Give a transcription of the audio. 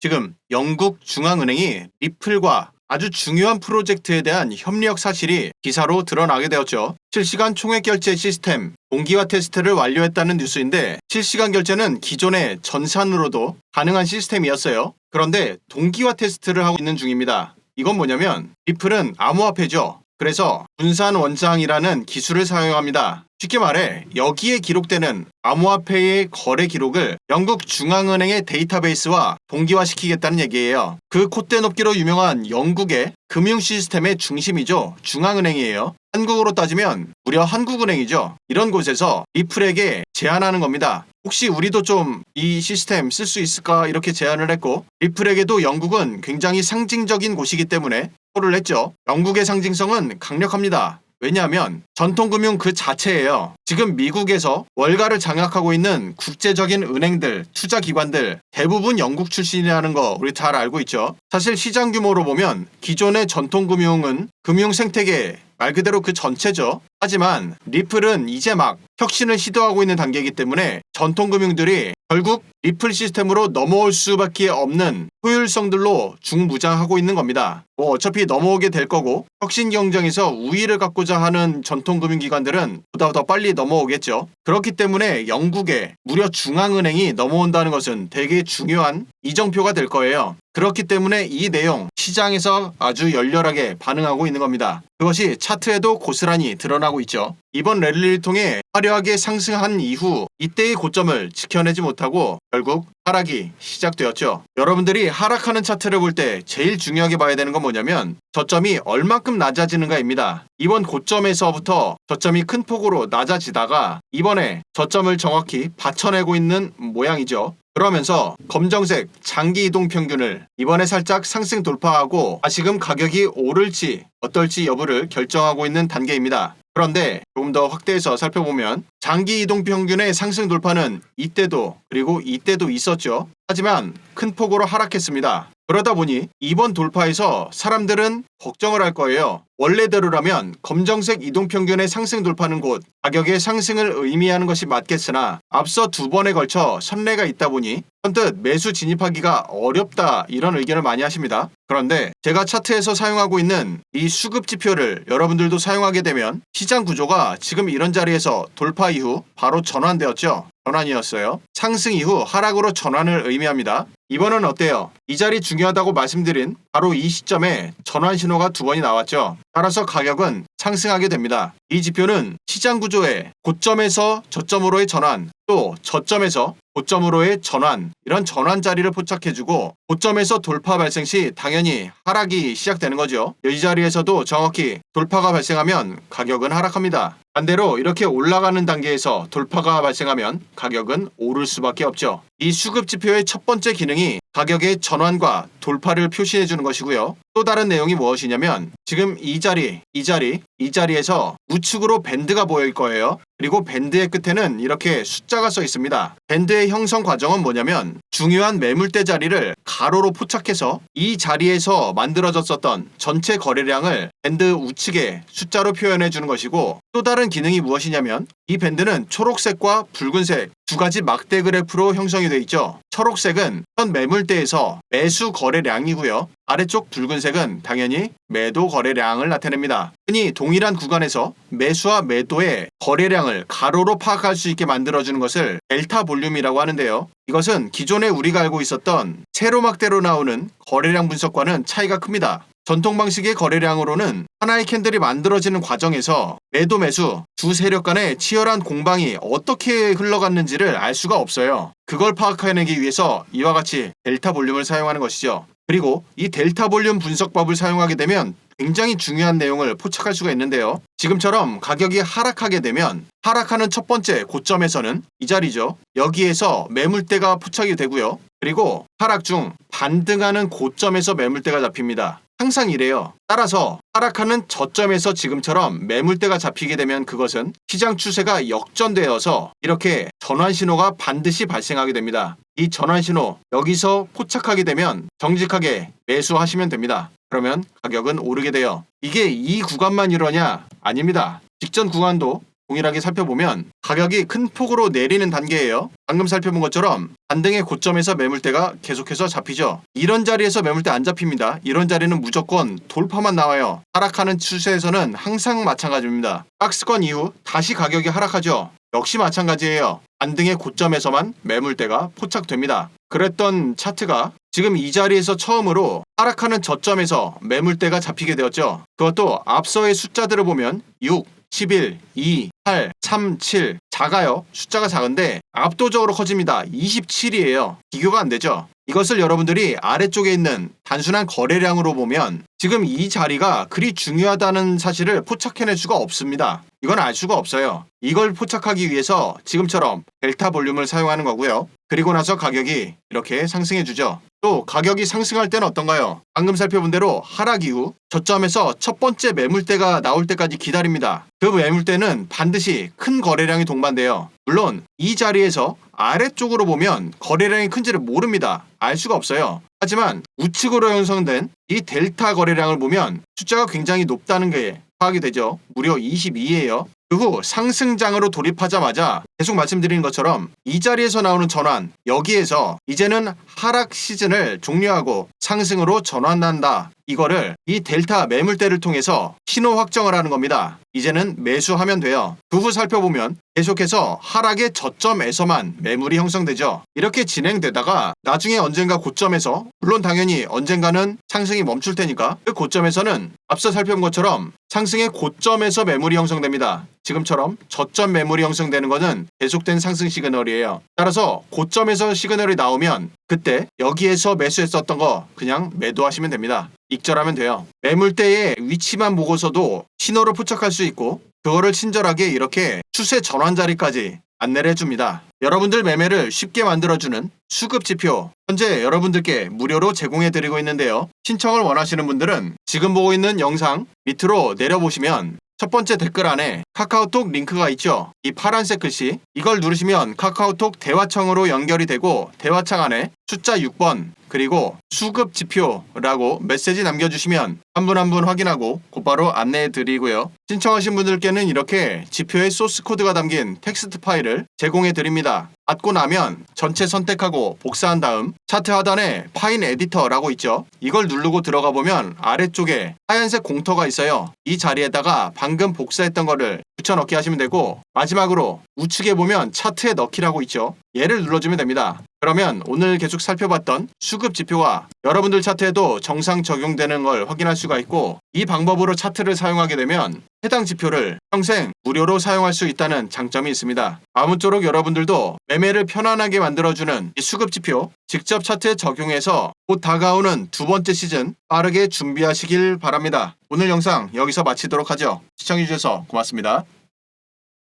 지금 영국 중앙은행이 리플과 아주 중요한 프로젝트에 대한 협력 사실이 기사로 드러나게 되었죠. 실시간 총액 결제 시스템 동기화 테스트를 완료했다는 뉴스인데, 실시간 결제는 기존의 전산으로도 가능한 시스템이었어요. 그런데 동기화 테스트를 하고 있는 중입니다. 이건 뭐냐면 리플은 암호화폐죠. 그래서 분산 원장이라는 기술을 사용합니다. 쉽게 말해 여기에 기록되는 암호화폐의 거래 기록을 영국 중앙은행의 데이터베이스와 동기화시키겠다는 얘기예요. 그 콧대 높기로 유명한 영국의 금융 시스템의 중심이죠. 중앙은행이에요. 한국으로 따지면 무려 한국은행이죠. 이런 곳에서 리플에게 제안하는 겁니다. 혹시 우리도 좀 이 시스템 쓸 수 있을까, 이렇게 제안을 했고, 리플에게도 영국은 굉장히 상징적인 곳이기 때문에 를 했죠. 영국의 상징성은 강력합니다. 왜냐하면 전통금융 그 자체예요. 지금 미국에서 월가를 장악하고 있는 국제적인 은행들, 투자기관들 대부분 영국 출신이라는 거 우리 잘 알고 있죠. 사실 시장 규모로 보면 기존의 전통금융은 금융 생태계 말 그대로 그 전체죠. 하지만 리플은 이제 막 혁신을 시도하고 있는 단계이기 때문에 전통금융들이 결국 리플 시스템으로 넘어올 수밖에 없는 효율성들로 중무장하고 있는 겁니다. 어차피 넘어오게 될 거고, 혁신 경쟁에서 우위를 갖고자 하는 전통금융기관들은 보다 더 빨리 넘어오겠죠. 그렇기 때문에 영국에 무려 중앙은행이 넘어온다는 것은 되게 중요한 이정표가 될 거예요. 그렇기 때문에 이 내용 시장에서 아주 열렬하게 반응하고 있는 겁니다. 그것이 차트에도 고스란히 드러나고 있죠. 이번 랠리를 통해 화려하게 상승한 이후 이때의 고점을 지켜내지 못하고 결국 하락이 시작되었죠. 여러분들이 하락하는 차트를 볼 때 제일 중요하게 봐야 되는 건 뭐냐면 저점이 얼만큼 낮아지는가입니다. 이번 고점에서부터 저점이 큰 폭으로 낮아지다가 이번에 저점을 정확히 받쳐내고 있는 모양이죠. 그러면서 검정색 장기 이동 평균을 이번에 살짝 상승 돌파하고 다시금 가격이 오를지 어떨지 여부를 결정하고 있는 단계입니다. 그런데 조금 더 확대해서 살펴보면 장기 이동 평균의 상승 돌파는 이때도 그리고 이때도 있었죠. 하지만 큰 폭으로 하락했습니다. 그러다 보니 이번 돌파에서 사람들은 걱정을 할 거예요. 원래대로라면 검정색 이동평균의 상승 돌파는 곧 가격의 상승을 의미하는 것이 맞겠으나 앞서 두 번에 걸쳐 선례가 있다 보니 선뜻 매수 진입하기가 어렵다, 이런 의견을 많이 하십니다. 그런데 제가 차트에서 사용하고 있는 이 수급 지표를 여러분들도 사용하게 되면 시장 구조가 지금 이런 자리에서 돌파 이후 바로 전환되었죠. 전환이었어요. 상승 이후 하락으로 전환을 의미합니다. 이번은 어때요? 이 자리 중요하다고 말씀드린 바로 이 시점에 전환 신호가 두 번이 나왔죠. 따라서 가격은 상승하게 됩니다. 이 지표는 시장 구조의 고점에서 저점으로의 전환, 또 저점에서 고점으로의 전환, 이런 전환 자리를 포착해주고 고점에서 돌파 발생 시 당연히 하락이 시작되는 거죠. 이 자리에서도 정확히 돌파가 발생하면 가격은 하락합니다. 반대로 이렇게 올라가는 단계에서 돌파가 발생하면 가격은 오를 수밖에 없죠. 이 수급 지표의 첫 번째 기능이 가격의 전환과 돌파를 표시해 주는 것이고요. 또 다른 내용이 무엇이냐면 지금 이 자리에서 우측으로 밴드가 보일 거예요. 그리고 밴드의 끝에는 이렇게 숫자가 써 있습니다. 밴드의 형성 과정은 뭐냐면 중요한 매물대 자리를 가로로 포착해서 이 자리에서 만들어졌었던 전체 거래량을 밴드 우측에 숫자로 표현해 주는 것이고, 또 다른 기능이 무엇이냐면 이 밴드는 초록색과 붉은색 두 가지 막대 그래프로 형성이 되어 있죠. 초록색은 현 매물대에서 매수 거래량이고요. 아래쪽 붉은색은 당연히 매도 거래량을 나타냅니다. 흔히 동일한 구간에서 매수와 매도의 거래량을 가로로 파악할 수 있게 만들어주는 것을 델타 볼륨이라고 하는데요. 이것은 기존에 우리가 알고 있었던 세로막대로 나오는 거래량 분석과는 차이가 큽니다. 전통 방식의 거래량으로는 하나의 캔들이 만들어지는 과정에서 매도 매수 두 세력 간의 치열한 공방이 어떻게 흘러갔는지를 알 수가 없어요. 그걸 파악해내기 위해서 이와 같이 델타 볼륨을 사용하는 것이죠. 그리고 이 델타 볼륨 분석법을 사용하게 되면 굉장히 중요한 내용을 포착할 수가 있는데요. 지금처럼 가격이 하락하게 되면 하락하는 첫 번째 고점에서는 이 자리죠. 여기에서 매물대가 포착이 되고요. 그리고 하락 중 반등하는 고점에서 매물대가 잡힙니다. 항상 이래요. 따라서 하락하는 저점에서 지금처럼 매물대가 잡히게 되면 그것은 시장 추세가 역전되어서 이렇게 전환 신호가 반드시 발생하게 됩니다. 이 전환 신호 여기서 포착하게 되면 정직하게 매수하시면 됩니다. 그러면 가격은 오르게 돼요. 이게 이 구간만 이러냐? 아닙니다. 직전 구간도 동일하게 살펴보면 가격이 큰 폭으로 내리는 단계예요. 방금 살펴본 것처럼 반등의 고점에서 매물대가 계속해서 잡히죠. 이런 자리에서 매물대 안 잡힙니다. 이런 자리는 무조건 돌파만 나와요. 하락하는 추세에서는 항상 마찬가지입니다. 박스권 이후 다시 가격이 하락하죠. 역시 마찬가지예요. 반등의 고점에서만 매물대가 포착됩니다. 그랬던 차트가 지금 이 자리에서 처음으로 하락하는 저점에서 매물대가 잡히게 되었죠. 그것도 앞서의 숫자들을 보면 6, 11, 2, 8, 3, 7 작아요. 숫자가 작은데 압도적으로 커집니다. 27이에요. 비교가 안 되죠. 이것을 여러분들이 아래쪽에 있는 단순한 거래량으로 보면 지금 이 자리가 그리 중요하다는 사실을 포착해낼 수가 없습니다. 이건 알 수가 없어요. 이걸 포착하기 위해서 지금처럼 델타 볼륨을 사용하는 거고요. 그리고 나서 가격이 이렇게 상승해주죠. 또 가격이 상승할 때는 어떤가요? 방금 살펴본 대로 하락 이후 저점에서 첫 번째 매물대가 나올 때까지 기다립니다. 그 매물대는 반드시 큰 거래량이 동반돼요. 물론 이 자리에서 아래쪽으로 보면 거래량이 큰지를 모릅니다. 알 수가 없어요. 하지만 우측으로 형성된 이 델타 거래량을 보면 숫자가 굉장히 높다는 게 파악이 되죠. 무려 22예요. 그 후 상승장으로 돌입하자마자 계속 말씀드린 것처럼 이 자리에서 나오는 전환, 여기에서 이제는 하락 시즌을 종료하고 상승으로 전환한다. 이거를 이 델타 매물대를 통해서 신호 확정을 하는 겁니다. 이제는 매수하면 돼요. 그 후 살펴보면 계속해서 하락의 저점에서만 매물이 형성되죠. 이렇게 진행되다가 나중에 언젠가 고점에서, 물론 당연히 언젠가는 상승이 멈출 테니까 그 고점에서는 앞서 살펴본 것처럼 상승의 고점에서 매물이 형성됩니다. 지금처럼 저점 매물이 형성되는 것은 계속된 상승 시그널이에요. 따라서 고점에서 시그널이 나오면 그때 여기에서 매수했었던 거 그냥 매도하시면 됩니다. 익절하면 돼요. 매물대의 위치만 보고서도 신호를 포착할 수 있고 그거를 친절하게 이렇게 추세 전환 자리까지 안내를 해줍니다. 여러분들 매매를 쉽게 만들어주는 수급지표, 현재 여러분들께 무료로 제공해드리고 있는데요. 신청을 원하시는 분들은 지금 보고 있는 영상 밑으로 내려보시면 첫 번째 댓글 안에 카카오톡 링크가 있죠. 이 파란색 글씨, 이걸 누르시면 카카오톡 대화창으로 연결이 되고 대화창 안에 숫자 6번 그리고 수급지표라고 메시지 남겨주시면 한 분 한 분 확인하고 곧바로 안내해 드리고요. 신청하신 분들께는 이렇게 지표의 소스 코드가 담긴 텍스트 파일을 제공해 드립니다. 받고 나면 전체 선택하고 복사한 다음 차트 하단에 파일 에디터라고 있죠. 이걸 누르고 들어가 보면 아래쪽에 하얀색 공터가 있어요. 이 자리에다가 방금 복사했던 거를 붙여넣기 하시면 되고 마지막으로 우측에 보면 차트에 넣기라고 있죠. 얘를 눌러주면 됩니다. 그러면 오늘 계속 살펴봤던 수급 지표가 여러분들 차트에도 정상 적용되는 걸 확인할 수가 있고 이 방법으로 차트를 사용하게 되면 해당 지표를 평생 무료로 사용할 수 있다는 장점이 있습니다. 아무쪼록 여러분들도 매매를 편안하게 만들어주는 이 수급 지표 직접 차트에 적용해서 곧 다가오는 두 번째 시즌 빠르게 준비하시길 바랍니다. 오늘 영상 여기서 마치도록 하죠. 시청해주셔서 고맙습니다.